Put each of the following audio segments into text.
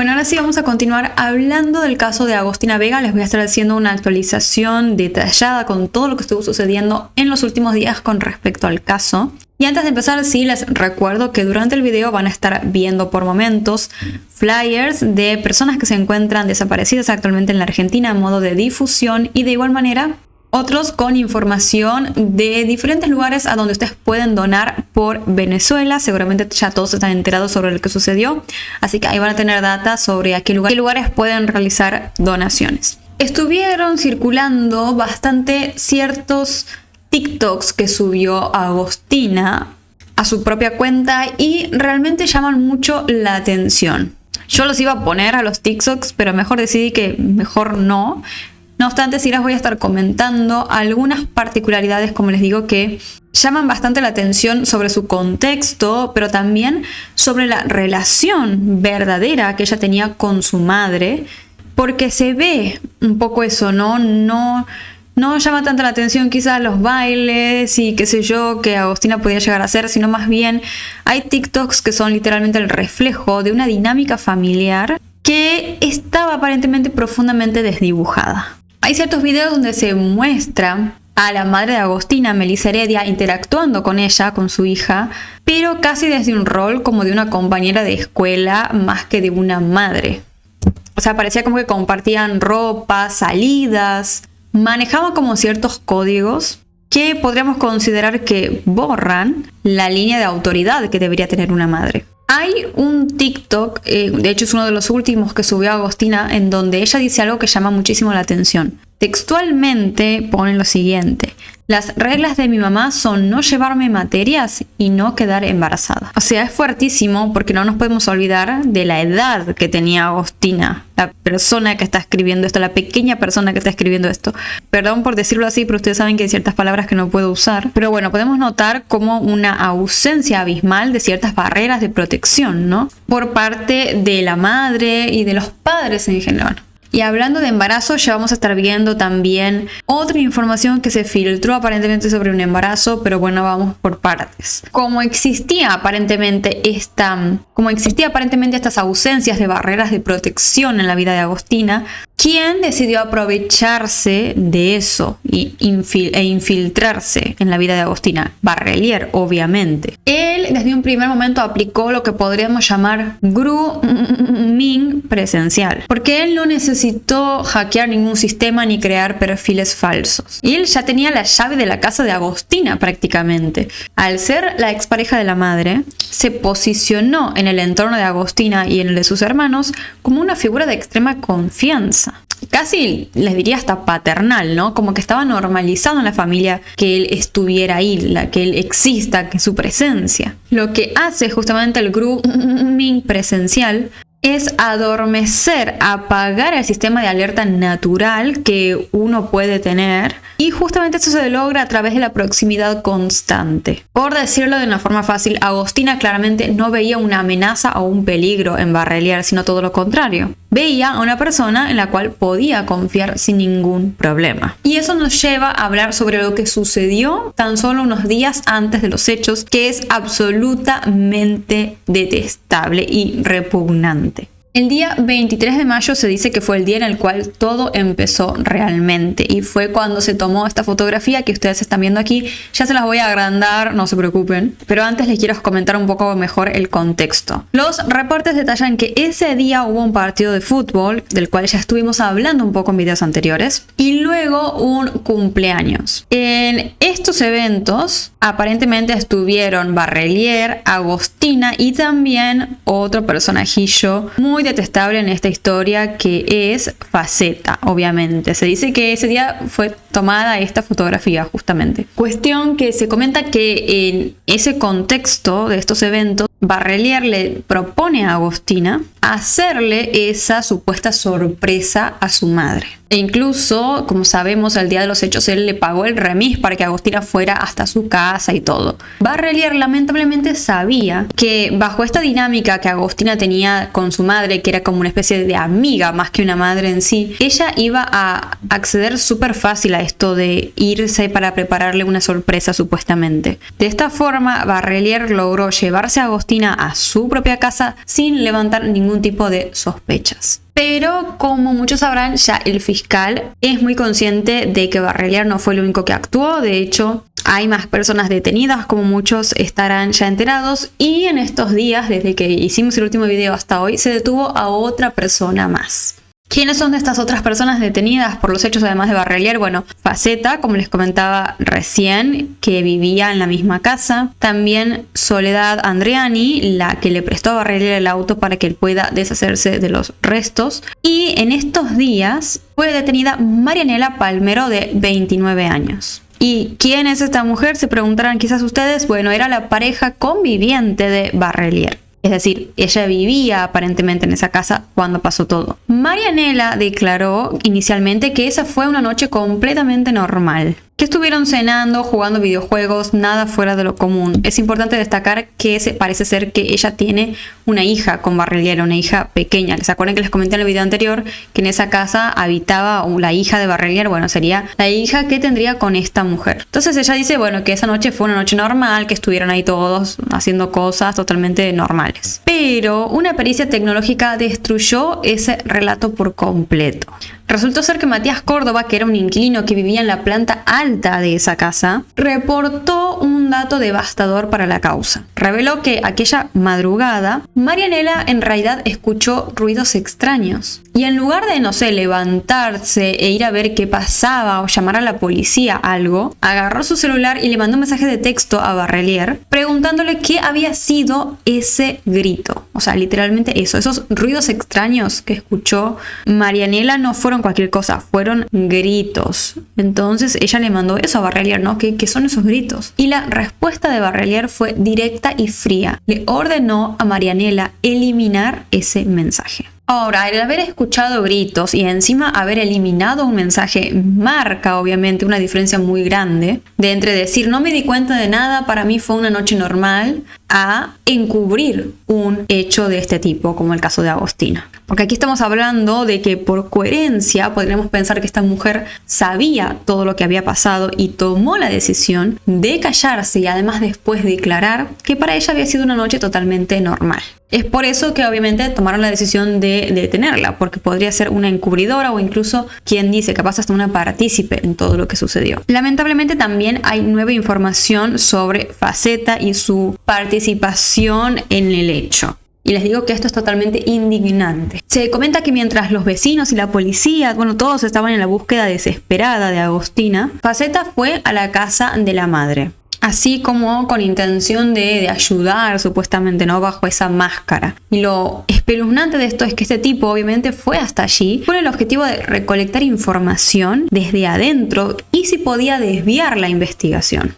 Bueno, ahora sí vamos a continuar hablando del caso de Agostina Vega. Les voy a estar haciendo una actualización detallada con todo lo que estuvo sucediendo en los últimos días con respecto al caso. Y antes de empezar, sí les recuerdo que durante el video van a estar viendo por momentos flyers de personas que se encuentran desaparecidas actualmente en la Argentina en modo de difusión y de igual manera otros con información de diferentes lugares a donde ustedes pueden donar por Venezuela. Seguramente ya todos están enterados sobre lo que sucedió, así que ahí van a tener data sobre a qué lugares pueden realizar donaciones. Estuvieron circulando bastante ciertos TikToks que subió Agostina a su propia cuenta y realmente llaman mucho la atención. Yo los iba a poner a los TikToks, pero mejor decidí que mejor no. No obstante, sí les voy a estar comentando algunas particularidades, como les digo, que llaman bastante la atención sobre su contexto, pero también sobre la relación verdadera que ella tenía con su madre, porque se ve un poco eso, ¿no? No llama tanto la atención quizás los bailes y qué sé yo que Agostina podía llegar a hacer, sino más bien hay TikToks que son literalmente el reflejo de una dinámica familiar que estaba aparentemente profundamente desdibujada. Hay ciertos videos donde se muestra a la madre de Agostina, Melissa Heredia, interactuando con ella, con su hija, pero casi desde un rol como de una compañera de escuela más que de una madre. O sea, parecía como que compartían ropa, salidas, manejaban como ciertos códigos que podríamos considerar que borran la línea de autoridad que debería tener una madre. Hay un TikTok, de hecho es uno de los últimos que subió Agostina, en donde ella dice algo que llama muchísimo la atención. Textualmente pone lo siguiente: las reglas de mi mamá son no llevarme materias y no quedar embarazada. O sea, es fuertísimo porque no nos podemos olvidar de la edad que tenía Agostina, la persona que está escribiendo esto, la pequeña persona que está escribiendo esto. Perdón por decirlo así, pero ustedes saben que hay ciertas palabras que no puedo usar. Pero bueno, podemos notar como una ausencia abismal de ciertas barreras de protección, ¿no? Por parte de la madre y de los padres en general. Y hablando de embarazo, ya vamos a estar viendo también otra información que se filtró aparentemente sobre un embarazo, pero bueno, vamos por partes. Como existía aparentemente estas ausencias de barreras de protección en la vida de Agostina, ¿quién decidió aprovecharse de eso e infiltrarse en la vida de Agostina? Barrelier, obviamente. Él desde un primer momento aplicó lo que podríamos llamar grooming presencial, porque él no necesitó hackear ningún sistema ni crear perfiles falsos. Y él ya tenía la llave de la casa de Agostina prácticamente. Al ser la expareja de la madre, se posicionó en el entorno de Agostina y en el de sus hermanos como una figura de extrema confianza. Casi les diría hasta paternal, ¿no? Como que estaba normalizado en la familia que él estuviera ahí, que él exista, que su presencia. Lo que hace justamente el grooming presencial es adormecer, apagar el sistema de alerta natural que uno puede tener, y justamente eso se logra a través de la proximidad constante. Por decirlo de una forma fácil, Agostina claramente no veía una amenaza o un peligro en Barrelier, sino todo lo contrario. Veía a una persona en la cual podía confiar sin ningún problema. Y eso nos lleva a hablar sobre lo que sucedió tan solo unos días antes de los hechos, que es absolutamente detestable y repugnante. El día 23 de mayo se dice que fue el día en el cual todo empezó realmente, y fue cuando se tomó esta fotografía que ustedes están viendo aquí. Ya se las voy a agrandar, no se preocupen, pero antes les quiero comentar un poco mejor el contexto. Los reportes detallan que ese día hubo un partido de fútbol, del cual ya estuvimos hablando un poco en videos anteriores, y luego un cumpleaños. En estos eventos aparentemente estuvieron Barrelier, Agostina y también otro personajillo muy detestable en esta historia, que es Faceta, obviamente. Se dice que ese día fue tomada esta fotografía justamente. Cuestión que se comenta que en ese contexto de estos eventos, Barrelier le propone a Agostina hacerle esa supuesta sorpresa a su madre. E incluso, como sabemos, al día de los hechos él le pagó el remis para que Agostina fuera hasta su casa y todo. Barrelier lamentablemente sabía que bajo esta dinámica que Agostina tenía con su madre, que era como una especie de amiga más que una madre en sí, ella iba a acceder súper fácil a esto de irse para prepararle una sorpresa supuestamente. De esta forma, Barrelier logró llevarse a Agostina a su propia casa sin levantar ningún ningún tipo de sospechas. Pero como muchos sabrán, ya el fiscal es muy consciente de que Barrelier no fue el único que actuó. De hecho, hay más personas detenidas, como muchos estarán ya enterados. Y en estos días, desde que hicimos el último video hasta hoy, se detuvo a otra persona más. ¿Quiénes son estas otras personas detenidas por los hechos además de Barrelier? Bueno, Faceta, como les comentaba recién, que vivía en la misma casa. También Soledad Andreani, la que le prestó a Barrelier el auto para que él pueda deshacerse de los restos. Y en estos días fue detenida Marianela Palmero, de 29 años. ¿Y quién es esta mujer? Se preguntarán quizás ustedes. Bueno, era la pareja conviviente de Barrelier. Es decir, ella vivía aparentemente en esa casa cuando pasó todo. Marianela declaró inicialmente que esa fue una noche completamente normal, que estuvieron cenando, jugando videojuegos, nada fuera de lo común. Es importante destacar que parece ser que ella tiene una hija con Barrelier, una hija pequeña. ¿Les acuerdan que les comenté en el video anterior que en esa casa habitaba la hija de Barrelier? Bueno, sería la hija que tendría con esta mujer. Entonces ella dice, bueno, que esa noche fue una noche normal, que estuvieron ahí todos haciendo cosas totalmente normales. Pero una pericia tecnológica destruyó ese relato por completo. Resultó ser que Matías Córdoba, que era un inquilino que vivía en la planta alta de esa casa, reportó un dato devastador para la causa. Reveló que aquella madrugada, Marianela en realidad escuchó ruidos extraños. Y en lugar de, no sé, levantarse e ir a ver qué pasaba o llamar a la policía algo, agarró su celular y le mandó un mensaje de texto a Barrelier preguntándole qué había sido ese grito. O sea, literalmente eso, esos ruidos extraños que escuchó Marianela no fueron cualquier cosa, fueron gritos. Entonces ella le mandó eso a Barrelier, ¿no? ¿Qué son esos gritos? Y la respuesta de Barrelier fue directa y fría. Le ordenó a Marianela eliminar ese mensaje. Ahora, el haber escuchado gritos y encima haber eliminado un mensaje marca obviamente una diferencia muy grande de entre decir no me di cuenta de nada, para mí fue una noche normal, a encubrir un hecho de este tipo, como el caso de Agostina. Porque aquí estamos hablando de que por coherencia podríamos pensar que esta mujer sabía todo lo que había pasado y tomó la decisión de callarse y además después declarar que para ella había sido una noche totalmente normal. Es por eso que obviamente tomaron la decisión de detenerla, porque podría ser una encubridora o incluso, quien dice, capaz hasta una partícipe en todo lo que sucedió. Lamentablemente también hay nueva información sobre Faceta y su participación en el hecho. Y les digo que esto es totalmente indignante. Se comenta que mientras los vecinos y la policía, bueno, todos estaban en la búsqueda desesperada de Agostina, Faceta fue a la casa de la madre. Así como con intención de ayudar, supuestamente, ¿no? Bajo esa máscara. Y lo espeluznante de esto es que este tipo obviamente fue hasta allí con el objetivo de recolectar información desde adentro y si podía desviar la investigación.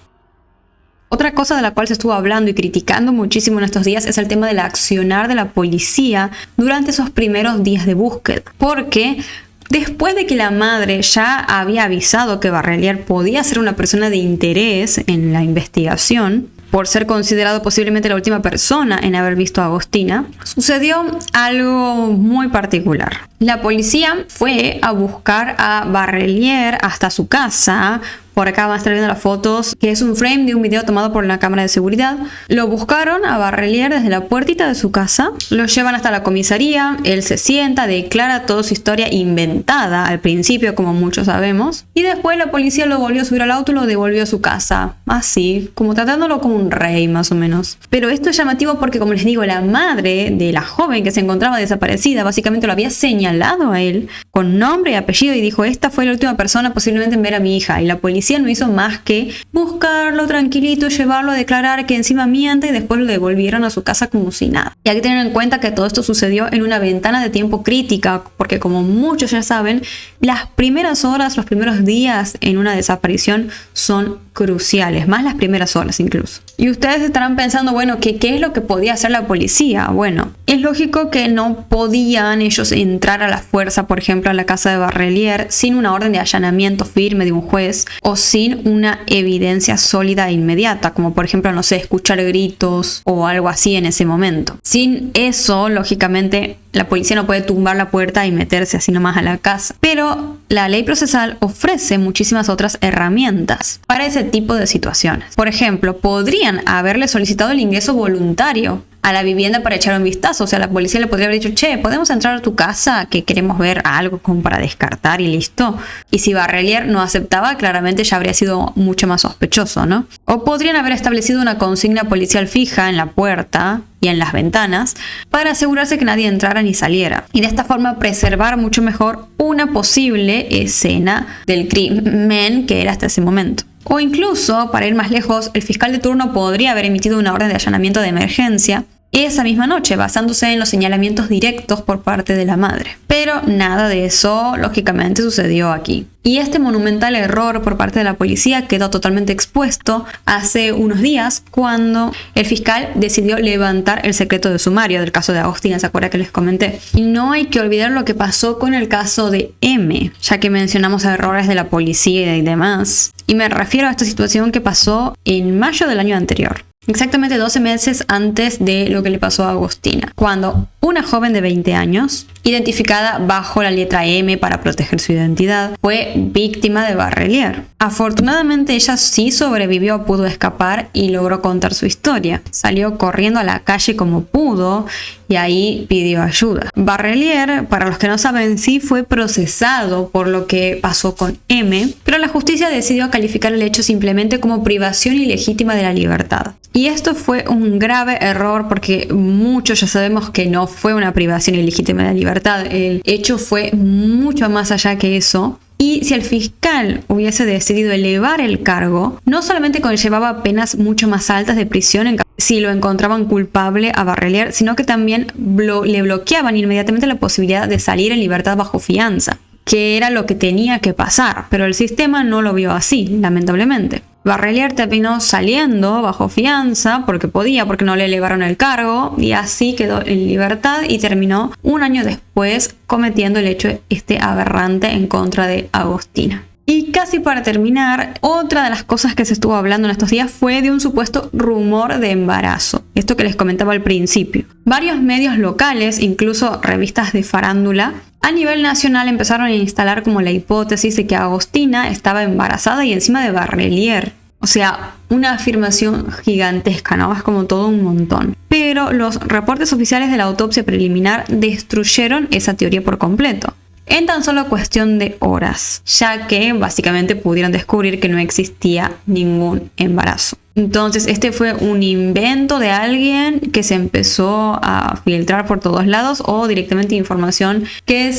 Otra cosa de la cual se estuvo hablando y criticando muchísimo en estos días es el tema del accionar de la policía durante esos primeros días de búsqueda. Porque después de que la madre ya había avisado que Barrelier podía ser una persona de interés en la investigación, por ser considerado posiblemente la última persona en haber visto a Agostina, sucedió algo muy particular. La policía fue a buscar a Barrelier hasta su casa. Por acá van a estar viendo las fotos, que es un frame de un video tomado por la cámara de seguridad. Lo buscaron a Barrelier desde la puertita de su casa, lo llevan hasta la comisaría, él se sienta, declara toda su historia inventada al principio, como muchos sabemos, y después la policía lo volvió a subir al auto y lo devolvió a su casa, así, como tratándolo como un rey más o menos. Pero esto es llamativo porque, como les digo, la madre de la joven que se encontraba desaparecida básicamente lo había señalado a él con nombre y apellido y dijo, esta fue la última persona posiblemente en ver a mi hija, y la policía no hizo más que buscarlo tranquilito, llevarlo a declarar que encima miente y después lo devolvieron a su casa como si nada. Y hay que tener en cuenta que todo esto sucedió en una ventana de tiempo crítica, porque como muchos ya saben, las primeras horas, los primeros días en una desaparición son cruciales, más las primeras horas incluso. Y ustedes estarán pensando, bueno, ¿qué es lo que podía hacer la policía? Bueno, es lógico que no podían ellos entrar a la fuerza, por ejemplo, a la casa de Barrelier sin una orden de allanamiento firme de un juez o sin una evidencia sólida e inmediata, como por ejemplo, no sé, escuchar gritos o algo así en ese momento. Sin eso, lógicamente, la policía no puede tumbar la puerta y meterse así nomás a la casa. Pero la ley procesal ofrece muchísimas otras herramientas para ese tipo de situaciones. Por ejemplo, podrían haberle solicitado el ingreso voluntario a la vivienda para echar un vistazo. O sea, la policía le podría haber dicho, che, ¿podemos entrar a tu casa? Que queremos ver algo como para descartar y listo. Y si Barrelier no aceptaba, claramente ya habría sido mucho más sospechoso, ¿no? O podrían haber establecido una consigna policial fija en la puerta y en las ventanas para asegurarse que nadie entrara ni saliera. Y de esta forma preservar mucho mejor una posible escena del crimen que era hasta ese momento. O incluso, para ir más lejos, el fiscal de turno podría haber emitido una orden de allanamiento de emergencia esa misma noche, basándose en los señalamientos directos por parte de la madre. Pero nada de eso, lógicamente, sucedió aquí. Y este monumental error por parte de la policía quedó totalmente expuesto hace unos días cuando el fiscal decidió levantar el secreto de sumario del caso de Agostina, ¿se acuerdan que les comenté? Y no hay que olvidar lo que pasó con el caso de M, ya que mencionamos errores de la policía y demás. Y me refiero a esta situación que pasó en mayo del año anterior. Exactamente 12 meses antes de lo que le pasó a Agostina, cuando una joven de 20 años, identificada bajo la letra M para proteger su identidad, fue víctima de Barrelier. Afortunadamente ella sí sobrevivió, pudo escapar y logró contar su historia. Salió corriendo a la calle como pudo y ahí pidió ayuda. Barrelier, para los que no saben, sí fue procesado por lo que pasó con M, pero la justicia decidió calificar el hecho simplemente como privación ilegítima de la libertad. Y esto fue un grave error porque muchos ya sabemos que no fue una privación ilegítima de la libertad. El hecho fue mucho más allá que eso. Y si el fiscal hubiese decidido elevar el cargo, no solamente conllevaba penas mucho más altas de prisión si lo encontraban culpable a Barrelier, sino que también le bloqueaban inmediatamente la posibilidad de salir en libertad bajo fianza, que era lo que tenía que pasar, pero el sistema no lo vio así, lamentablemente. Barrelier terminó saliendo bajo fianza porque podía, porque no le elevaron el cargo, y así quedó en libertad y terminó un año después cometiendo el hecho aberrante en contra de Agostina. Y casi para terminar, otra de las cosas que se estuvo hablando en estos días fue de un supuesto rumor de embarazo. Esto que les comentaba al principio. Varios medios locales, incluso revistas de farándula, a nivel nacional empezaron a instalar como la hipótesis de que Agostina estaba embarazada y encima de Barrelier. O sea, una afirmación gigantesca, ¿no? Es como todo un montón. Pero los reportes oficiales de la autopsia preliminar destruyeron esa teoría por completo. En tan solo cuestión de horas, ya que básicamente pudieron descubrir que no existía ningún embarazo. Entonces este fue un invento de alguien que se empezó a filtrar por todos lados, o directamente información que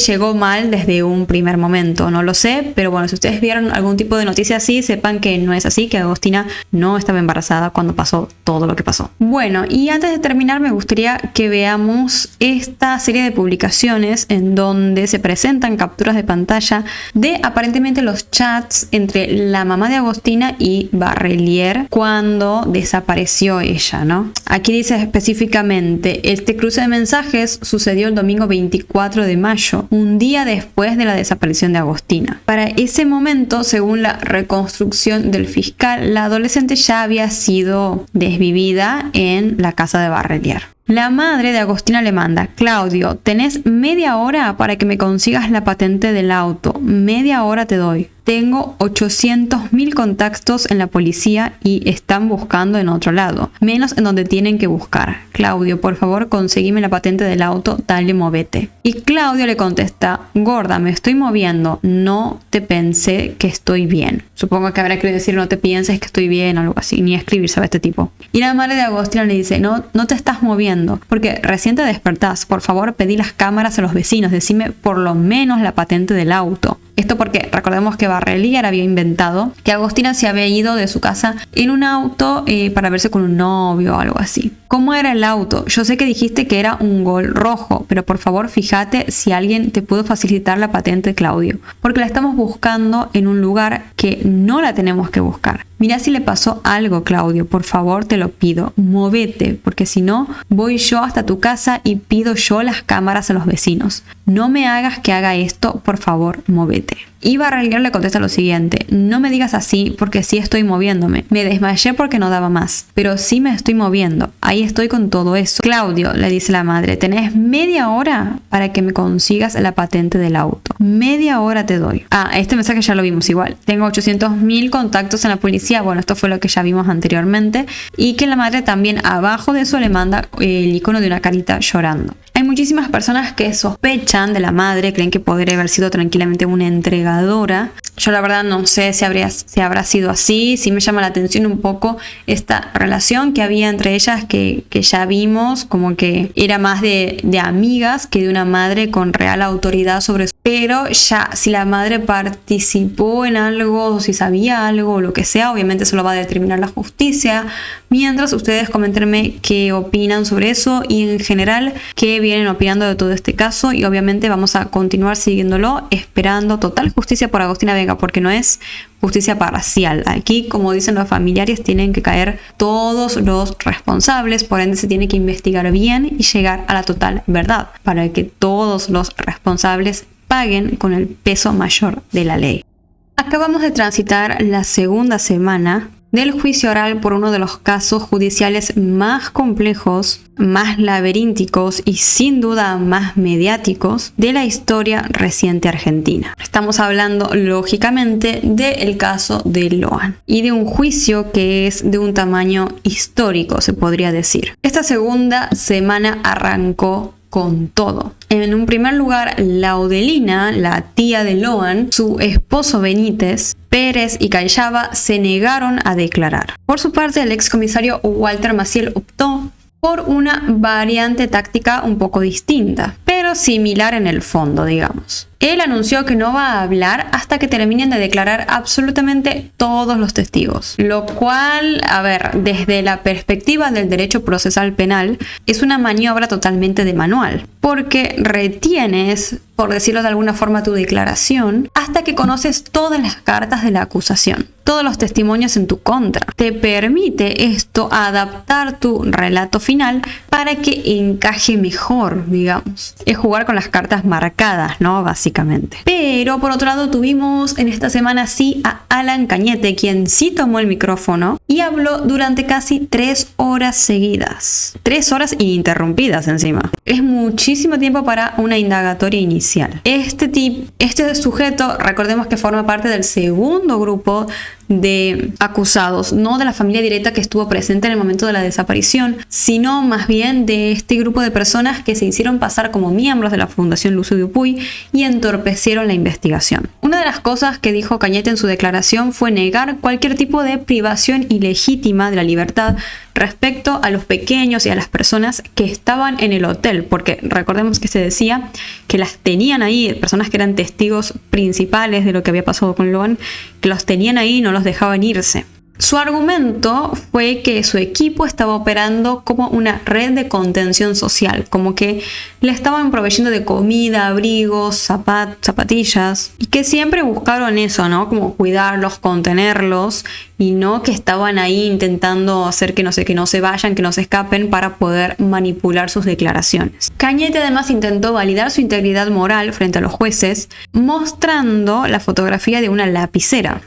llegó mal desde un primer momento, no lo sé, pero bueno, si ustedes vieron algún tipo de noticia así, sepan que no es así, que Agostina no estaba embarazada cuando pasó todo lo que pasó. Bueno, y antes de terminar me gustaría que veamos esta serie de publicaciones en donde se presentan capturas de pantalla de aparentemente los chats entre la mamá de Agostina y Barrelier cuando desapareció ella, ¿no? Aquí dice específicamente, este cruce de mensajes sucedió el domingo 24 de mayo, un día después de la desaparición de Agostina. Para ese momento, según la reconstrucción del fiscal, la adolescente ya había sido desvivida en la casa de Barrelier. La madre de Agostina le manda, Claudio, tenés media hora para que me consigas la patente del auto. Media hora te doy. Tengo 800.000 contactos en la policía y están buscando en otro lado, menos en donde tienen que buscar. Claudio, por favor, conseguime la patente del auto, dale, movete. Y Claudio le contesta, gorda, me estoy moviendo, no te pensé que estoy bien. Supongo que habrá querido decir no te pienses que estoy bien o algo así, ni escribir, sabe este tipo. Y la madre de Agostina le dice, no te estás moviendo, porque recién te despertás, por favor pedí las cámaras a los vecinos, decime por lo menos la patente del auto. Esto porque recordemos que Barrelier había inventado que Agostina se había ido de su casa en un auto para verse con un novio o algo así. ¿Cómo era el auto? Yo sé que dijiste que era un Gol rojo, pero por favor fíjate si alguien te pudo facilitar la patente, Claudio, porque la estamos buscando en un lugar que no la tenemos que buscar. Mira si le pasó algo, Claudio, por favor te lo pido, movete, porque si no voy yo hasta tu casa y pido yo las cámaras a los vecinos. No me hagas que haga esto, por favor, movete. siguiente. Y Barragher le contesta lo siguiente: no me digas así porque sí estoy moviéndome. Me desmayé porque no daba más, pero sí me estoy moviendo. Ahí estoy con todo eso. Claudio, le dice la madre, tenés media hora para que me consigas la patente del auto. Media hora te doy. Este mensaje ya lo vimos igual. Tengo 800.000 contactos en la policía. Bueno, esto fue lo que ya vimos anteriormente. Y que la madre también abajo de eso le manda el icono de una carita llorando. Hay muchísimas personas que sospechan de la madre, creen que podría haber sido tranquilamente una entregadora. Yo la verdad no sé si habrá sido así. Sí me llama la atención un poco esta relación que había entre ellas, que ya vimos, como que era más de amigas que de una madre con real autoridad sobre eso. Pero ya, si la madre participó en algo, o si sabía algo, o lo que sea, obviamente eso lo va a determinar la justicia. Mientras, ustedes coméntenme qué opinan sobre eso y en general qué vienen opinando de todo este caso. Y obviamente vamos a continuar siguiéndolo, esperando total justicia por Agostina Vega, porque no es justicia parcial. Aquí, como dicen los familiares, tienen que caer todos los responsables, por ende se tiene que investigar bien y llegar a la total verdad, para que todos los responsables paguen con el peso mayor de la ley. Acabamos de transitar la segunda semana del juicio oral por uno de los casos judiciales más complejos, más laberínticos y sin duda más mediáticos de la historia reciente argentina. Estamos hablando lógicamente del caso de Loan y de un juicio que es de un tamaño histórico, se podría decir. Esta segunda semana arrancó con todo. En un primer lugar, Laudelina, la tía de Loan, su esposo Benítez, Pérez y Callava se negaron a declarar. Por su parte, el excomisario Walter Maciel optó por una variante táctica un poco distinta, pero similar en el fondo, digamos. Él anunció que no va a hablar hasta que terminen de declarar absolutamente todos los testigos. Lo cual, desde la perspectiva del derecho procesal penal, es una maniobra totalmente de manual. Porque retienes, por decirlo de alguna forma, tu declaración hasta que conoces todas las cartas de la acusación, todos los testimonios en tu contra. Te permite esto adaptar tu relato final para que encaje mejor, digamos. Es jugar con las cartas marcadas, ¿no? Básicamente. Pero por otro lado tuvimos en esta semana sí a Alan Cañete, quien sí tomó el micrófono y habló durante casi 3 horas seguidas. 3 horas ininterrumpidas encima. Es muchísimo tiempo para una indagatoria inicial. Este sujeto, recordemos que forma parte del segundo grupo de acusados, no de la familia directa que estuvo presente en el momento de la desaparición, sino más bien de este grupo de personas que se hicieron pasar como miembros de la Fundación Lucio Dupuy y entorpecieron la investigación. Una de las cosas que dijo Cañete en su declaración fue negar cualquier tipo de privación ilegítima de la libertad respecto a los pequeños y a las personas que estaban en el hotel, porque recordemos que se decía que las tenían ahí, personas que eran testigos principales de lo que había pasado con Loan, que los tenían ahí y no los dejaban irse. Su argumento fue que su equipo estaba operando como una red de contención social, como que le estaban proveyendo de comida, abrigos, zapatillas, y que siempre buscaron eso, ¿no? Como cuidarlos, contenerlos, y no que estaban ahí intentando hacer que no se vayan, que no se escapen para poder manipular sus declaraciones. Cañete además intentó validar su integridad moral frente a los jueces, mostrando la fotografía de una lapicera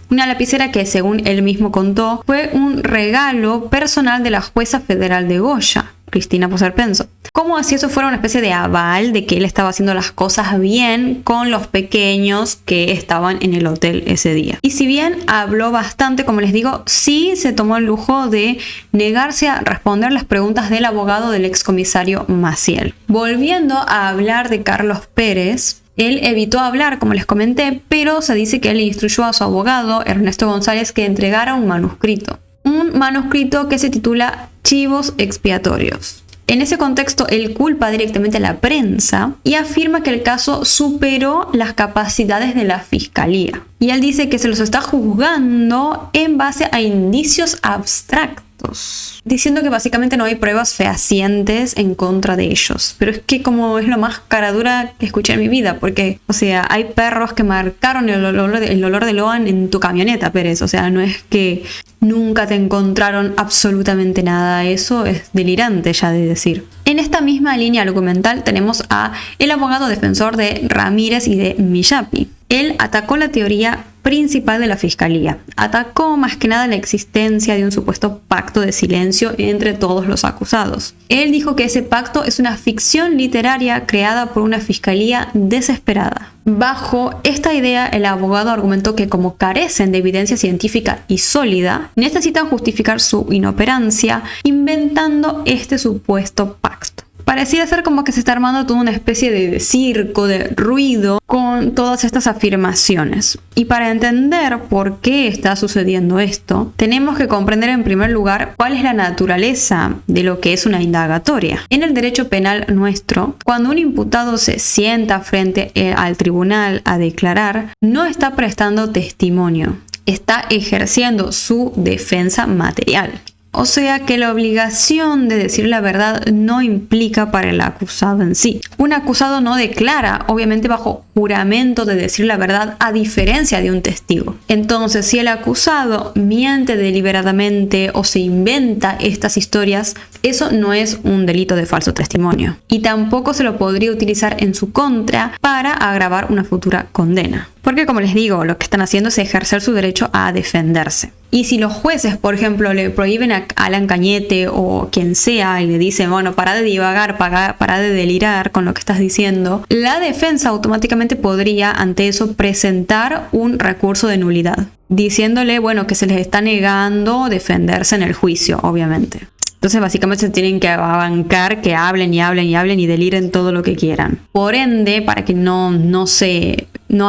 que, según él mismo contó, fue un regalo personal de la jueza federal de Goya, Cristina Poser-Penso. Como si eso fuera una especie de aval de que él estaba haciendo las cosas bien con los pequeños que estaban en el hotel ese día. Y si bien habló bastante, como les digo, sí se tomó el lujo de negarse a responder las preguntas del abogado del excomisario Maciel. Volviendo a hablar de Carlos Pérez, él evitó hablar, como les comenté, pero se dice que él instruyó a su abogado, Ernesto González, que entregara un manuscrito. Un manuscrito que se titula Chivos Expiatorios. En ese contexto, él culpa directamente a la prensa y afirma que el caso superó las capacidades de la fiscalía. Y él dice que se los está juzgando en base a indicios abstractos. supuestos, diciendo que básicamente no hay pruebas fehacientes en contra de ellos. Pero es que como es lo más cara dura que escuché en mi vida, porque, o sea, hay perros que marcaron el olor de Lohan en tu camioneta, Pérez. O sea, no es que nunca te encontraron absolutamente nada. Eso es delirante ya de decir. En esta misma línea argumental tenemos a el abogado defensor de Ramírez y de Miyapi. Él atacó la teoría principal de la fiscalía. Atacó más que nada la existencia de un supuesto pacto de silencio entre todos los acusados. Él dijo que ese pacto es una ficción literaria creada por una fiscalía desesperada. Bajo esta idea, el abogado argumentó que como carecen de evidencia científica y sólida, necesitan justificar su inoperancia inventando este supuesto pacto. Pareciera ser como que se está armando toda una especie de circo, de ruido con todas estas afirmaciones. Y para entender por qué está sucediendo esto, tenemos que comprender en primer lugar cuál es la naturaleza de lo que es una indagatoria. En el derecho penal nuestro, cuando un imputado se sienta frente al tribunal a declarar, no está prestando testimonio, está ejerciendo su defensa material. O sea que la obligación de decir la verdad no implica para el acusado en sí. Un acusado no declara, obviamente bajo juramento de decir la verdad, a diferencia de un testigo. Entonces, si el acusado miente deliberadamente o se inventa estas historias, eso no es un delito de falso testimonio. Y tampoco se lo podría utilizar en su contra para agravar una futura condena. Porque, como les digo, lo que están haciendo es ejercer su derecho a defenderse. Y si los jueces, por ejemplo, le prohíben a Alan Cañete o quien sea y le dicen, bueno, para de divagar, para de delirar con lo que estás diciendo, la defensa automáticamente podría, ante eso, presentar un recurso de nulidad, diciéndole, bueno, que se les está negando defenderse en el juicio, obviamente. Entonces básicamente se tienen que bancar que hablen y hablen y hablen y deliren todo lo que quieran. Por ende, para que no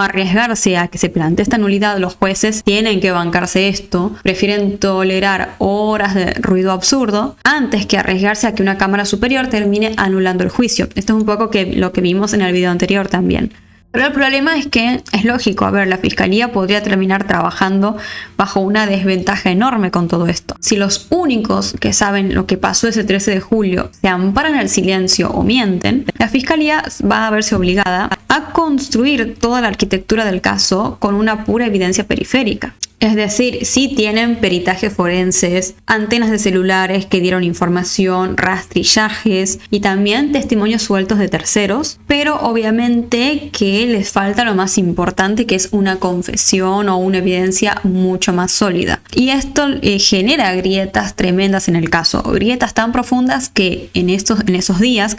arriesgarse a que se plantee esta nulidad, los jueces tienen que bancarse esto, prefieren tolerar horas de ruido absurdo antes que arriesgarse a que una cámara superior termine anulando el juicio. Esto es un poco lo que vimos en el video anterior también. Pero el problema es que es lógico, la fiscalía podría terminar trabajando bajo una desventaja enorme con todo esto. Si los únicos que saben lo que pasó ese 13 de julio se amparan al silencio o mienten, la fiscalía va a verse obligada a construir toda la arquitectura del caso con una pura evidencia periférica. Es decir, sí tienen peritajes forenses, antenas de celulares que dieron información, rastrillajes y también testimonios sueltos de terceros, pero obviamente que les falta lo más importante, que es una confesión o una evidencia mucho más sólida. Y esto genera grietas tremendas en el caso, grietas tan profundas que en esos días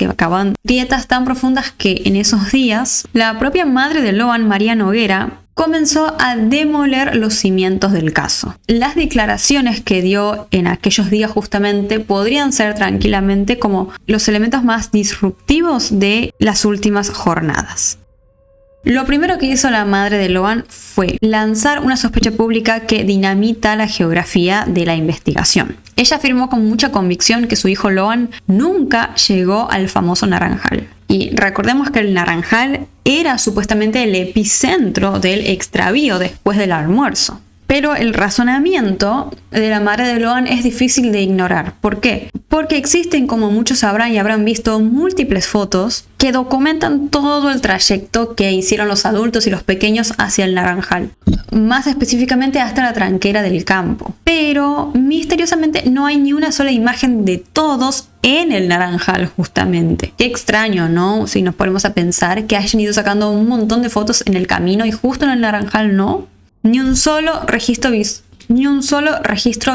la propia madre de Lohan, María Noguera, comenzó a demoler los cimientos del caso. Las declaraciones que dio en aquellos días justamente podrían ser tranquilamente como los elementos más disruptivos de las últimas jornadas. Lo primero que hizo la madre de Lohan fue lanzar una sospecha pública que dinamita la geografía de la investigación. Ella afirmó con mucha convicción que su hijo Lohan nunca llegó al famoso Naranjal. Y recordemos que el Naranjal era supuestamente el epicentro del extravío después del almuerzo. Pero el razonamiento de la madre de Lohan es difícil de ignorar. ¿Por qué? Porque existen, como muchos sabrán y habrán visto, múltiples fotos que documentan todo el trayecto que hicieron los adultos y los pequeños hacia el Naranjal. Más específicamente hasta la tranquera del campo. Pero misteriosamente no hay ni una sola imagen de todos en el Naranjal justamente. Qué extraño, ¿no? Si nos ponemos a pensar que hayan ido sacando un montón de fotos en el camino y justo en el Naranjal no. Ni un solo registro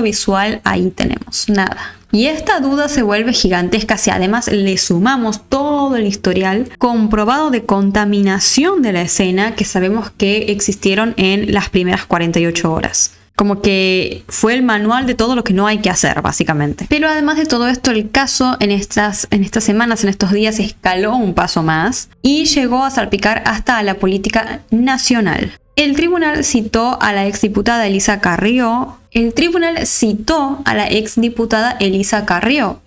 visual ahí tenemos, nada. Y esta duda se vuelve gigantesca si además le sumamos todo el historial comprobado de contaminación de la escena que sabemos que existieron en las primeras 48 horas. Como que fue el manual de todo lo que no hay que hacer, básicamente. Pero además de todo esto, el caso en estas semanas, en estos días, escaló un paso más y llegó a salpicar hasta a la política nacional. El tribunal citó a la exdiputada Elisa Carrió. ¿Y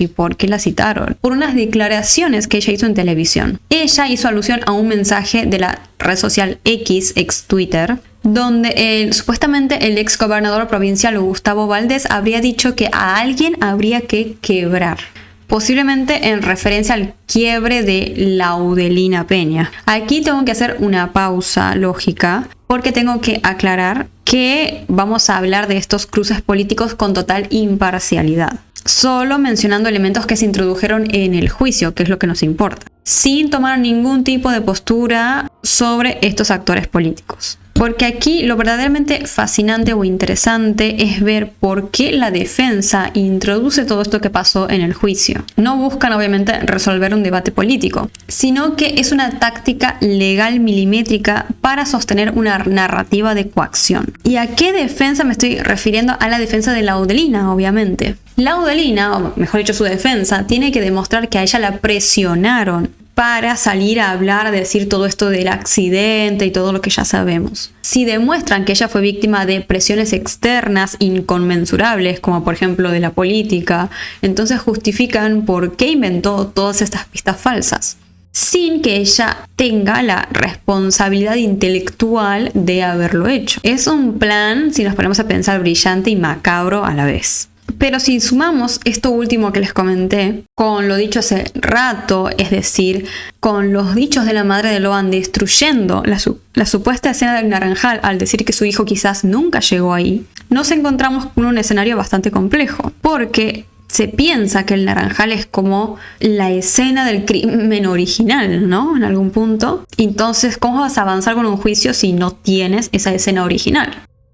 por qué la citaron? Por unas declaraciones que ella hizo en televisión. Ella hizo alusión a un mensaje de la red social X, ex Twitter, donde supuestamente el ex gobernador provincial Gustavo Valdés habría dicho que a alguien habría que quebrar, posiblemente en referencia al quiebre de Laudelina Peña. Aquí tengo que hacer una pausa lógica porque tengo que aclarar que vamos a hablar de estos cruces políticos con total imparcialidad, solo mencionando elementos que se introdujeron en el juicio, que es lo que nos importa, sin tomar ningún tipo de postura sobre estos actores políticos. Porque aquí lo verdaderamente fascinante o interesante es ver por qué la defensa introduce todo esto que pasó en el juicio. No buscan obviamente resolver un debate político, sino que es una táctica legal milimétrica para sostener una narrativa de coacción. ¿Y a qué defensa me estoy refiriendo? A la defensa de Laudelina, obviamente. Laudelina, o mejor dicho su defensa, tiene que demostrar que a ella la presionaron para salir a hablar, a decir todo esto del accidente y todo lo que ya sabemos. Si demuestran que ella fue víctima de presiones externas inconmensurables, como por ejemplo de la política, entonces justifican por qué inventó todas estas pistas falsas, sin que ella tenga la responsabilidad intelectual de haberlo hecho. Es un plan, si nos ponemos a pensar, brillante y macabro a la vez. Pero si sumamos esto último que les comenté con lo dicho hace rato, es decir, con los dichos de la madre de Loan destruyendo la supuesta escena del Naranjal al decir que su hijo quizás nunca llegó ahí, nos encontramos con un escenario bastante complejo, porque se piensa que el Naranjal es como la escena del crimen original, ¿no? En algún punto. Entonces, ¿cómo vas a avanzar con un juicio si no tienes esa escena original?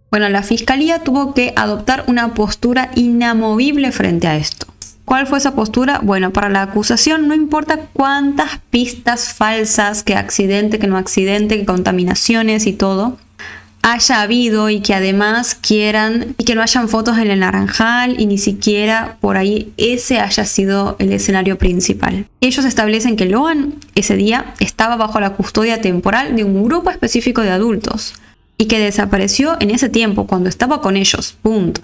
Bueno, la fiscalía tuvo que adoptar una postura inamovible frente a esto. ¿Cuál fue esa postura? Bueno, para la acusación no importa cuántas pistas falsas, que accidente, que no accidente, que contaminaciones y todo haya habido, y que además quieran y que no hayan fotos en el Naranjal y ni siquiera por ahí ese haya sido el escenario principal. Ellos establecen que Loan ese día estaba bajo la custodia temporal de un grupo específico de adultos y que desapareció en ese tiempo cuando estaba con ellos, punto.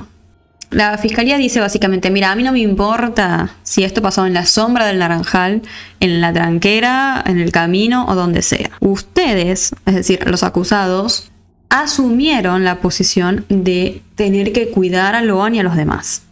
La fiscalía dice básicamente, mira, a mí no me importa si esto pasó en la sombra del Naranjal, en la tranquera, en el camino o donde sea. Ustedes, es decir, los acusados, asumieron la posición de tener que cuidar a Loan y a los demás.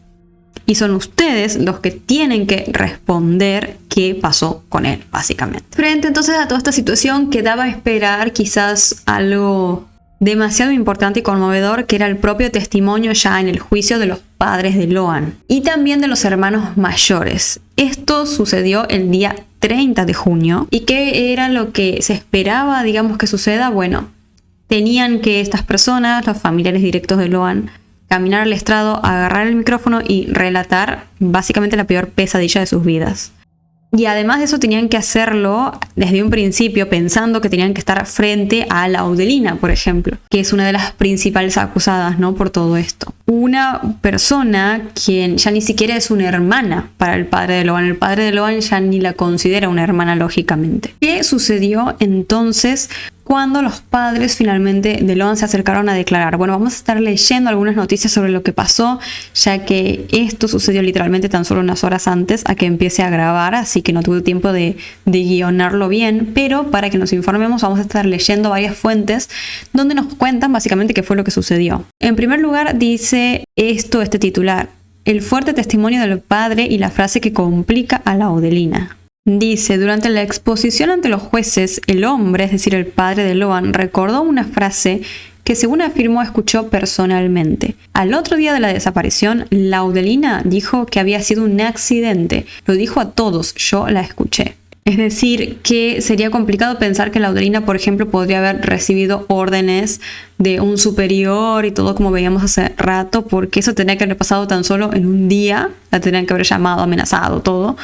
Y son ustedes los que tienen que responder qué pasó con él, básicamente. Frente entonces a toda esta situación, quedaba esperar quizás algo demasiado importante y conmovedor, que era el propio testimonio ya en el juicio de los padres de Loan y también de los hermanos mayores. Esto sucedió el día 30 de junio. ¿Y qué era lo que se esperaba, digamos, que suceda? Bueno, tenían que estas personas, los familiares directos de Loan, caminar al estrado, agarrar el micrófono y relatar básicamente la peor pesadilla de sus vidas. Y además de eso tenían que hacerlo desde un principio pensando que tenían que estar frente a Laudelina, por ejemplo, que es una de las principales acusadas, ¿no?, por todo esto. Una persona quien ya ni siquiera es una hermana para el padre de Loan. El padre de Loan ya ni la considera una hermana, lógicamente. ¿Qué sucedió entonces cuando los padres finalmente de Loan se acercaron a declarar? Bueno, vamos a estar leyendo algunas noticias sobre lo que pasó, ya que esto sucedió literalmente tan solo unas horas antes a que empiece a grabar, así que no tuve tiempo de guionarlo bien, pero para que nos informemos vamos a estar leyendo varias fuentes donde nos cuentan básicamente qué fue lo que sucedió. En primer lugar dice este titular: el fuerte testimonio del padre y la frase que complica a Laudelina. Dice, durante la exposición ante los jueces, el hombre, es decir, el padre de Loan, recordó una frase que, según afirmó, escuchó personalmente. Al otro día de la desaparición, Laudelina dijo que había sido un accidente. Lo dijo a todos, yo la escuché. Es decir, que sería complicado pensar que Laudelina, por ejemplo, podría haber recibido órdenes de un superior y todo como veíamos hace rato, porque eso tenía que haber pasado tan solo en un día, la tenían que haber llamado, amenazado, todo.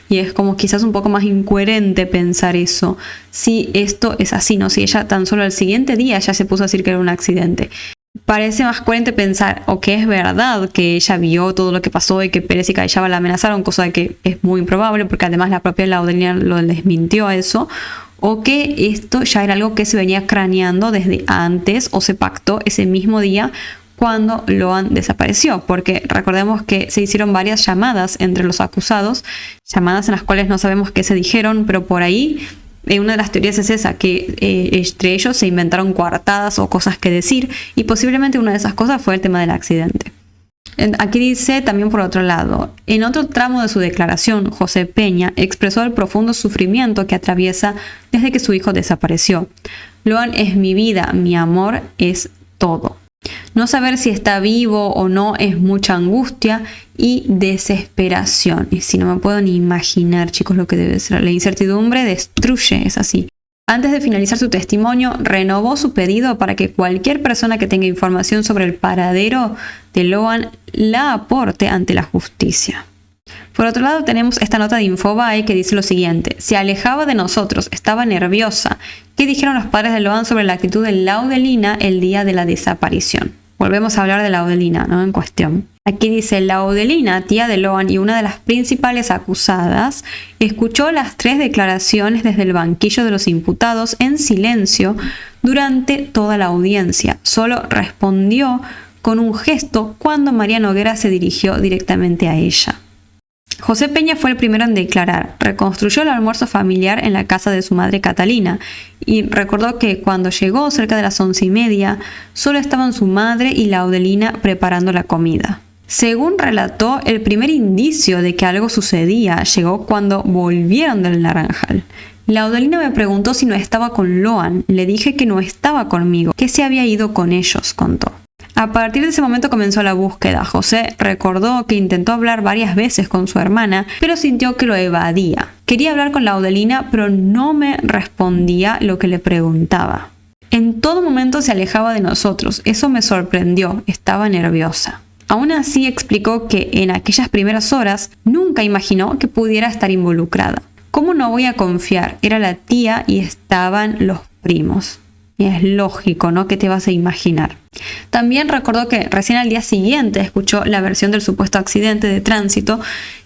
Y es como quizás un poco más incoherente pensar eso, si esto es así, ¿no? Si ella tan solo al siguiente día ya se puso a decir que era un accidente. Parece más coherente pensar o que es verdad que ella vio todo lo que pasó y que Pérez y Callaba la amenazaron, cosa que es muy improbable porque además la propia Laudelina lo desmintió a eso, o que esto ya era algo que se venía craneando desde antes o se pactó ese mismo día cuando Loan desapareció, porque recordemos que se hicieron varias llamadas entre los acusados, llamadas en las cuales no sabemos qué se dijeron, pero por ahí Una de las teorías es esa, que entre ellos se inventaron coartadas o cosas que decir, y posiblemente una de esas cosas fue el tema del accidente. Aquí dice también por otro lado, en otro tramo de su declaración, José Peña expresó el profundo sufrimiento que atraviesa desde que su hijo desapareció. Loan es mi vida, mi amor es todo. No saber si está vivo o no es mucha angustia y desesperación. Y si no me puedo ni imaginar, chicos, lo que debe ser. La incertidumbre destruye, es así. Antes de finalizar su testimonio, renovó su pedido para que cualquier persona que tenga información sobre el paradero de Loan la aporte ante la justicia. Por otro lado, tenemos esta nota de Infobae que dice lo siguiente: se alejaba de nosotros, estaba nerviosa. ¿Qué dijeron los padres de Loan sobre la actitud de Laudelina el día de la desaparición? Volvemos a hablar de Laudelina, ¿no? En cuestión. Aquí dice: Laudelina, tía de Loan y una de las principales acusadas, escuchó las 3 declaraciones desde el banquillo de los imputados en silencio durante toda la audiencia. Solo respondió con un gesto cuando María Noguera se dirigió directamente a ella. José Peña fue el primero en declarar. Reconstruyó el almuerzo familiar en la casa de su madre Catalina y recordó que cuando llegó cerca de las 11:30 solo estaban su madre y Laudelina preparando la comida. Según relató, el primer indicio de que algo sucedía llegó cuando volvieron del Naranjal. Laudelina me preguntó si no estaba con Loan. Le dije que no estaba conmigo, que se había ido con ellos, contó. A partir de ese momento comenzó la búsqueda. José recordó que intentó hablar varias veces con su hermana, pero sintió que lo evadía. Quería hablar con Laudelina, pero no me respondía lo que le preguntaba. En todo momento se alejaba de nosotros. Eso me sorprendió. Estaba nerviosa. Aún así explicó que en aquellas primeras horas nunca imaginó que pudiera estar involucrada. ¿Cómo no voy a confiar? Era la tía y estaban los primos. Y es lógico, ¿no? ¿Qué te vas a imaginar? También recordó que recién al día siguiente escuchó la versión del supuesto accidente de tránsito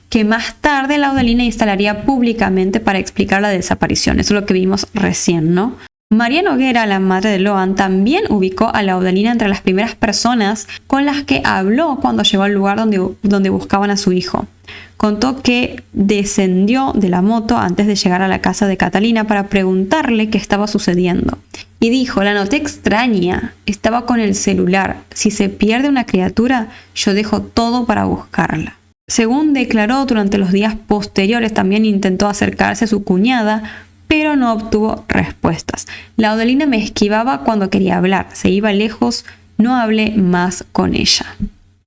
que más tarde Laudelina instalaría públicamente para explicar la desaparición. Eso es lo que vimos recién, ¿no? María Noguera, la madre de Loan, también ubicó a Laudelina entre las primeras personas con las que habló cuando llegó al lugar donde buscaban a su hijo. Contó que descendió de la moto antes de llegar a la casa de Catalina para preguntarle qué estaba sucediendo. Y dijo: la noté extraña, estaba con el celular. Si se pierde una criatura, yo dejo todo para buscarla. Según declaró, durante los días posteriores también intentó acercarse a su cuñada, pero no obtuvo respuestas. Laudelina me esquivaba cuando quería hablar, se iba lejos, no hablé más con ella.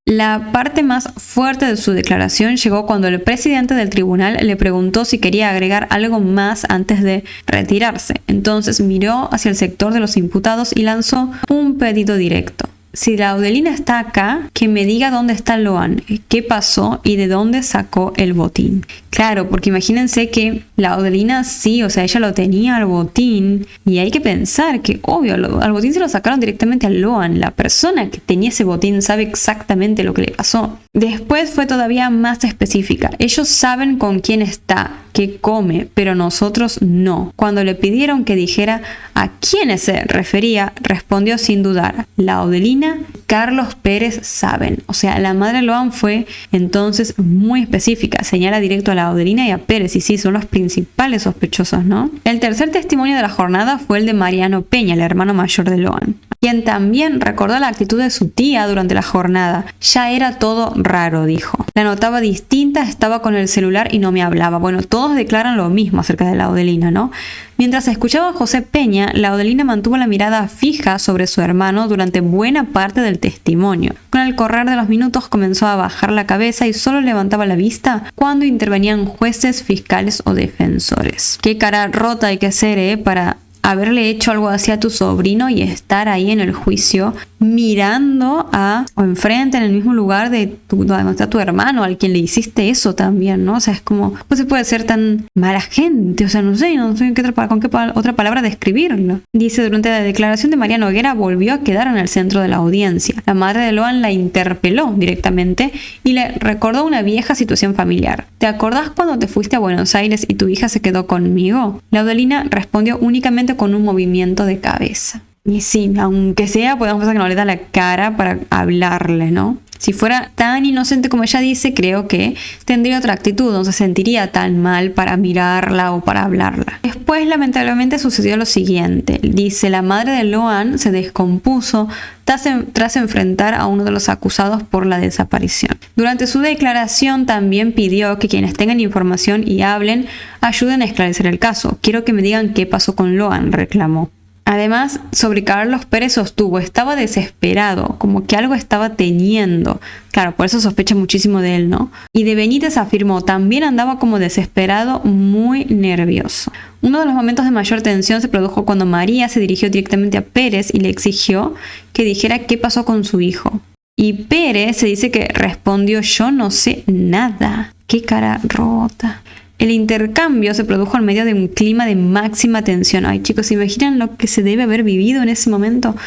La parte más fuerte de su declaración llegó cuando el presidente del tribunal le preguntó si quería agregar algo más antes de retirarse. Entonces miró hacia el sector de los imputados y lanzó un pedido directo: si Laudelina está acá, que me diga dónde está Loan, qué pasó y de dónde sacó el botín. Claro, porque imagínense que Laudelina sí, o sea, ella lo tenía al botín, y hay que pensar que, obvio, al botín se lo sacaron directamente a Loan. La persona que tenía ese botín sabe exactamente lo que le pasó. Después fue todavía más específica. Ellos saben con quién está, qué come, pero nosotros no. Cuando le pidieron que dijera a quiénes se refería, respondió sin dudar: Laudelina, Carlos Pérez saben. O sea, la madre de Loan fue entonces muy específica. Señala directo a Laudelina y a Pérez, y sí, son los principales sospechosos, ¿no? El tercer testimonio de la jornada fue el de Mariano Peña, el hermano mayor de Loan, quien también recordó la actitud de su tía durante la jornada. Ya era todo raro, dijo. La notaba distinta, estaba con el celular y no me hablaba. Bueno, todos declaran lo mismo acerca de Laudelina, ¿no? Mientras escuchaba a José Peña, Laudelina mantuvo la mirada fija sobre su hermano durante buena parte del testimonio. Con el correr de los minutos comenzó a bajar la cabeza y solo levantaba la vista cuando intervenían jueces, fiscales o defensores. Qué cara rota hay que hacer, para haberle hecho algo así a tu sobrino y estar ahí en el juicio mirando o enfrente en el mismo lugar de donde está tu hermano, al quien le hiciste eso también, ¿no? O sea, es como, ¿cómo se puede ser tan mala gente? O sea, no sé con qué otra palabra describirlo. Dice: durante la declaración de María Noguera volvió a quedar en el centro de la audiencia. La madre de Loan la interpeló directamente y le recordó una vieja situación familiar. ¿Te acordás cuando te fuiste a Buenos Aires y tu hija se quedó conmigo? Laudelina respondió únicamente con un movimiento de cabeza. Y sí, aunque sea, podemos pensar que no le da la cara para hablarle, ¿no? Si fuera tan inocente como ella dice, creo que tendría otra actitud, no se sentiría tan mal para mirarla o para hablarla. Después, lamentablemente, sucedió lo siguiente. Dice, la madre de Loan se descompuso tras enfrentar a uno de los acusados por la desaparición. Durante su declaración también pidió que quienes tengan información y hablen ayuden a esclarecer el caso. Quiero que me digan qué pasó con Loan, reclamó. Además, sobre Carlos Pérez sostuvo, estaba desesperado, como que algo estaba teniendo. Claro, por eso sospecha muchísimo de él, ¿no? Y de Benítez afirmó, también andaba como desesperado, muy nervioso. Uno de los momentos de mayor tensión se produjo cuando María se dirigió directamente a Pérez y le exigió que dijera qué pasó con su hijo. Y Pérez se dice que respondió, yo no sé nada. Qué cara rota. El intercambio se produjo en medio de un clima de máxima tensión. Ay, chicos, ¿se imaginan lo que se debe haber vivido en ese momento?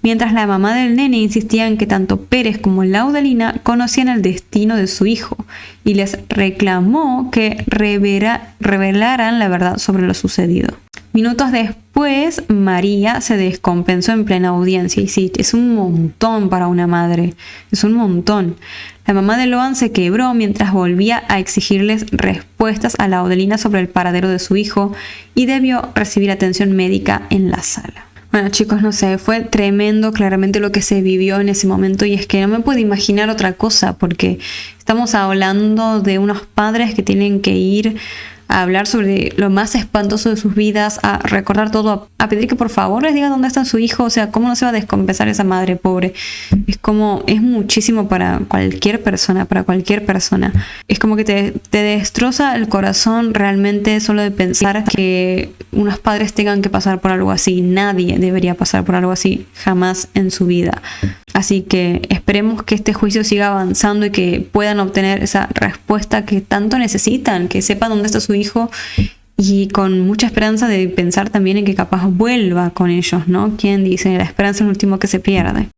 Mientras la mamá del nene insistía en que tanto Pérez como Laudelina conocían el destino de su hijo y les reclamó que revelaran la verdad sobre lo sucedido. Minutos después, María se descompensó en plena audiencia. Y sí, es un montón para una madre. Es un montón. La mamá de Loan se quebró mientras volvía a exigirles respuestas a Laudelina sobre el paradero de su hijo y debió recibir atención médica en la sala. Bueno, chicos, no sé, fue tremendo claramente lo que se vivió en ese momento y es que no me puedo imaginar otra cosa porque estamos hablando de unos padres que tienen que ir a hablar sobre lo más espantoso de sus vidas, a recordar todo, a pedir que por favor les digan dónde está su hijo, o sea, cómo no se va a descompensar esa madre pobre. Es muchísimo para cualquier persona, Es como que te destroza el corazón realmente solo de pensar que unos padres tengan que pasar por algo así. Nadie debería pasar por algo así jamás en su vida. Así que esperemos que este juicio siga avanzando y que puedan obtener esa respuesta que tanto necesitan, que sepan dónde está su hijo y con mucha esperanza de pensar también en que capaz vuelva con ellos, ¿no? ¿Quién dice? La esperanza es el último que se pierde.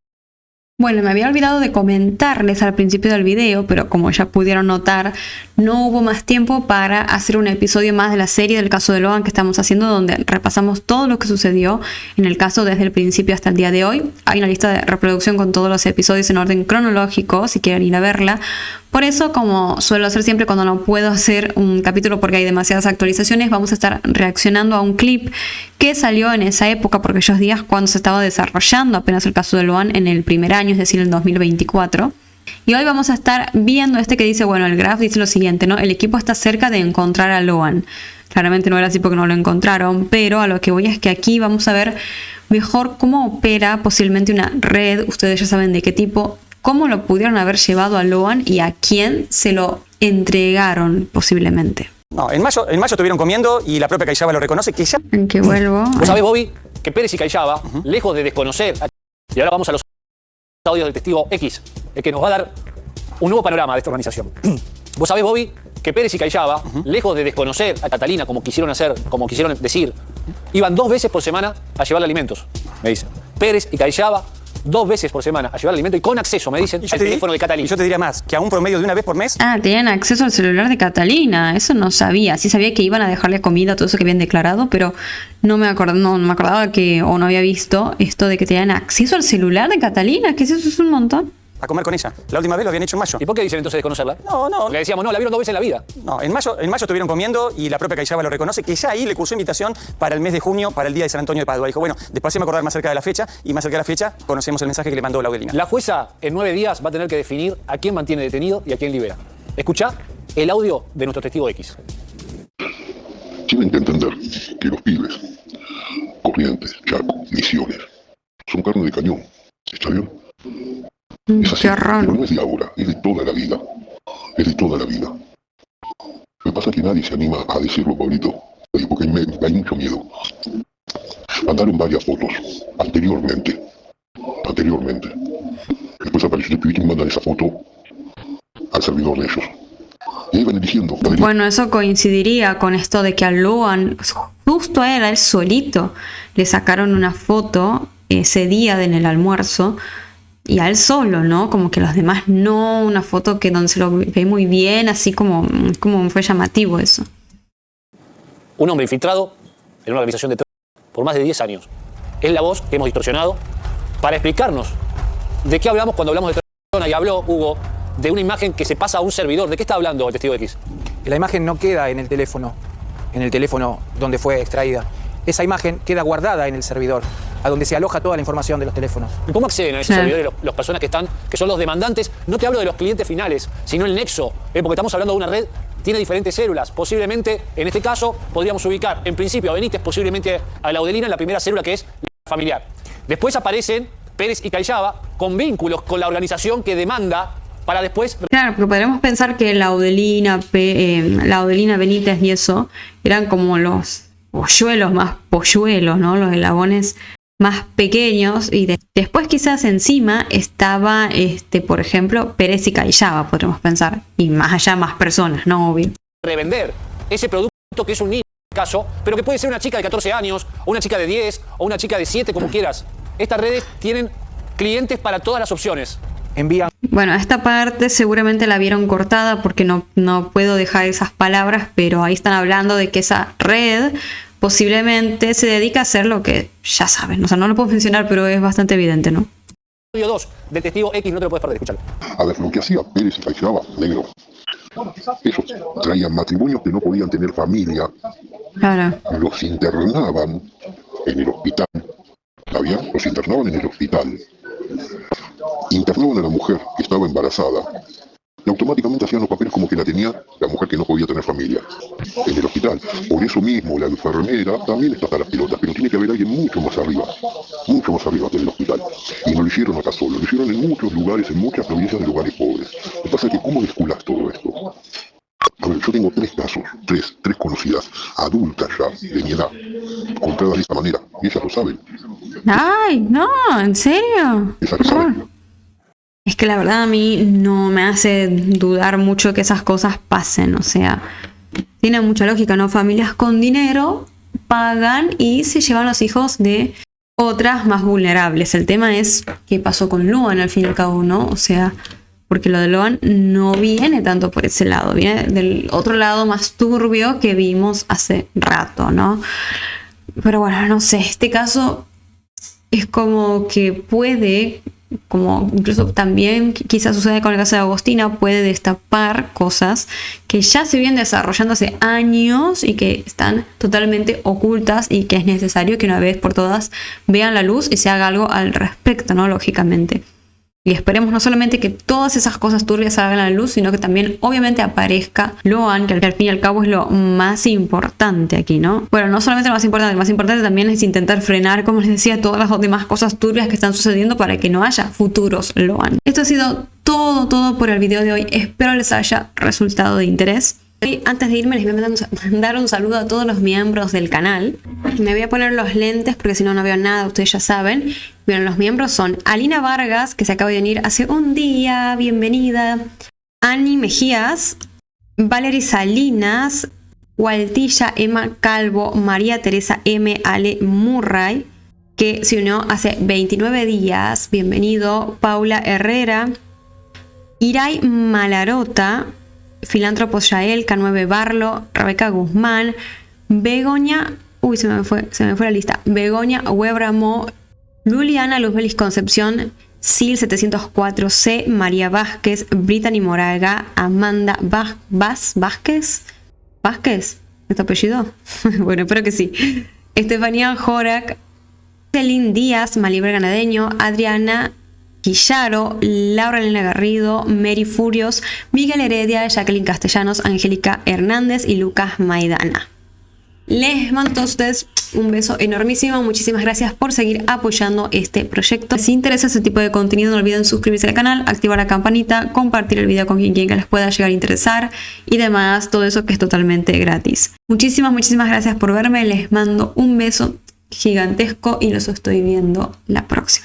Bueno, me había olvidado de comentarles al principio del video, pero como ya pudieron notar, no hubo más tiempo para hacer un episodio más de la serie del caso de Loan que estamos haciendo, donde repasamos todo lo que sucedió en el caso desde el principio hasta el día de hoy. Hay una lista de reproducción con todos los episodios en orden cronológico, si quieren ir a verla. Por eso, como suelo hacer siempre cuando no puedo hacer un capítulo porque hay demasiadas actualizaciones, vamos a estar reaccionando a un clip que salió en esa época, por aquellos días cuando se estaba desarrollando apenas el caso de Loan en el primer año, es decir, el 2024. Y hoy vamos a estar viendo este que dice, bueno, el graph dice lo siguiente, ¿no? El equipo está cerca de encontrar a Loan. Claramente no era así porque no lo encontraron, pero a lo que voy es que aquí vamos a ver mejor cómo opera posiblemente una red, ustedes ya saben de qué tipo, cómo lo pudieron haber llevado a Loan y a quién se lo entregaron posiblemente. No, en mayo estuvieron comiendo y la propia Callaba lo reconoce que ya... ¿En qué vuelvo? Vos sabés, Bobby, que Pérez y Callaba, lejos de desconocer... Y ahora vamos a los audios del testigo X, el que nos va a dar un nuevo panorama de esta organización. Vos sabés, Bobby, que Pérez y Callaba, lejos de desconocer a Catalina como quisieron decir, iban 2 veces por semana a llevarle alimentos, me dicen. Pérez y Callaba 2 veces por semana a llevar alimento y con acceso, me dicen, al teléfono de Catalina. Y yo te diría más, que a un promedio de 1 vez por mes. Ah, tenían acceso al celular de Catalina. Eso no sabía. Sí sabía que iban a dejarle comida, todo eso que habían declarado, pero no me acordaba que, o no había visto esto de que tenían acceso al celular de Catalina. ¿Qué es eso? Es un montón. A comer con ella. La última vez lo habían hecho en mayo. ¿Y por qué dicen entonces desconocerla? No. Porque decíamos, no, la vieron 2 veces en la vida. No, en mayo estuvieron comiendo y la propia Callaba lo reconoce, que ya ahí le cursó invitación para el mes de junio, para el día de San Antonio de Padua. Dijo, bueno, después se me acordar más cerca de la fecha y más cerca de la fecha conocemos el mensaje que le mandó Laudelina. La jueza en 9 días va a tener que definir a quién mantiene detenido y a quién libera. Escuchá el audio de nuestro testigo X. Tienen que entender que los pibes, Corrientes, Chaco, Misiones, son carne de cañón. ¿Está bien? Es así, pero no es de ahora, es de toda la vida. Es de toda la vida. Lo que pasa es que nadie se anima a decirlo, Pablito, porque hay mucho miedo. Mandaron varias fotos anteriormente. Después apareció el pibito y mandan esa foto al servidor de ellos. Y ahí van eligiendo. Bueno, eso coincidiría con esto de que a Loan, justo a él solito, le sacaron una foto ese día en el almuerzo. Y a él solo, ¿no? Como que los demás no, una foto que donde se lo ve muy bien, así como fue llamativo eso. Un hombre infiltrado en una organización de terror por más de 10 años. Es la voz que hemos distorsionado para explicarnos de qué hablamos cuando hablamos de terror Y habló, Hugo, de una imagen que se pasa a un servidor. ¿De qué está hablando el testigo X? La imagen no queda en el teléfono donde fue extraída. Esa imagen queda guardada en el servidor, a donde se aloja toda la información de los teléfonos. ¿Y cómo acceden a esos servidores las personas que son los demandantes? No te hablo de los clientes finales, sino el nexo, porque estamos hablando de una red, tiene diferentes células. Posiblemente, en este caso, podríamos ubicar, en principio, a Benítez, posiblemente a Laudelina en la primera célula, que es la familiar. Después aparecen Pérez y Callaba con vínculos con la organización que demanda para después... Claro, porque podríamos pensar que Laudelina, Benítez y eso eran como los polluelos más polluelos, ¿no? Los eslabones más pequeños. Y después quizás encima estaba, por ejemplo, Pérez y Callaba, podríamos pensar. Y más allá, más personas, ¿no? Obvio. Revender ese producto que es un niño, en este caso, pero que puede ser una chica de 14 años, o una chica de 10, o una chica de 7, como quieras. Estas redes tienen clientes para todas las opciones. Envían. Bueno, esta parte seguramente la vieron cortada porque no puedo dejar esas palabras, pero ahí están hablando de que esa red posiblemente se dedica a hacer lo que ya saben. O sea, no lo puedo mencionar, pero es bastante evidente, ¿no? Episodio 2 del testigo X, no te lo puedes perder, escúchalo. A ver, lo que hacía Pérez y Callaba, negro, esos traían matrimonios que no podían tener familia, Claro. los internaban en el hospital, ¿sabían? Los internaban en el hospital. Internaban a la mujer que estaba embarazada y automáticamente hacían los papeles como que la tenía la mujer que no podía tener familia en el hospital. Por eso mismo la enfermera también está para las pelotas, pero tiene que haber alguien mucho más arriba que en el hospital. Y no lo hicieron acá solo, lo hicieron en muchos lugares, en muchas provincias de lugares pobres. Lo que pasa es que ¿cómo desculas todo esto? A ver, yo tengo 3 casos, tres conocidas, adultas ya, de mi edad, contadas de esta manera, y ellas lo saben. Ay, no, ¿en serio? Ellas lo saben. Es que la verdad a mí no me hace dudar mucho que esas cosas pasen. O sea, tiene mucha lógica, ¿no? Familias con dinero pagan y se llevan los hijos de otras más vulnerables. El tema es qué pasó con Luan al fin y al cabo, ¿no? O sea, porque lo de Luan no viene tanto por ese lado, viene del otro lado más turbio que vimos hace rato, ¿no? Pero bueno, no sé, este caso es como que puede, como incluso también quizás sucede con el caso de Agostina, puede destapar cosas que ya se vienen desarrollando hace años y que están totalmente ocultas y que es necesario que una vez por todas vean la luz y se haga algo al respecto, ¿no? Lógicamente. Y esperemos no solamente que todas esas cosas turbias salgan a la luz, sino que también obviamente aparezca Luan, que al fin y al cabo es lo más importante aquí, ¿no? Bueno, no solamente lo más importante también es intentar frenar, como les decía, todas las demás cosas turbias que están sucediendo para que no haya futuros Luan. Esto ha sido todo por el video de hoy. Espero les haya resultado de interés. Y antes de irme les voy a mandar un saludo a todos los miembros del canal. Me voy a poner los lentes porque si no, no veo nada, ustedes ya saben. Bien, los miembros son Alina Vargas, que se acaba de unir hace un día, bienvenida. Ani Mejías, Valery Salinas, Waltilla Emma Calvo, María Teresa M. Ale Murray, que se unió hace 29 días, bienvenido. Paula Herrera, Irai Malarota, Filántropo Yael, K9 Barlo, Rebeca Guzmán, Begoña, se me fue la lista, Begoña Huebramo, Luliana Luzbelis Concepción, Sil 704C, María Vázquez, Brittany Moraga, Amanda Vázquez, ¿es tu apellido? Bueno, espero que sí. Estefanía Jorac, Celine Díaz, Malibre Ganadeño, Adriana Quillaro, Laura Elena Garrido, Mary Furios, Miguel Heredia, Jacqueline Castellanos, Angélica Hernández y Lucas Maidana. Les mando a todos ustedes un beso enormísimo. Muchísimas gracias por seguir apoyando este proyecto. Si les interesa este tipo de contenido, no olviden suscribirse al canal, activar la campanita, compartir el video con quien les pueda llegar a interesar y demás, todo eso que es totalmente gratis. Muchísimas gracias por verme. Les mando un beso gigantesco y los estoy viendo la próxima.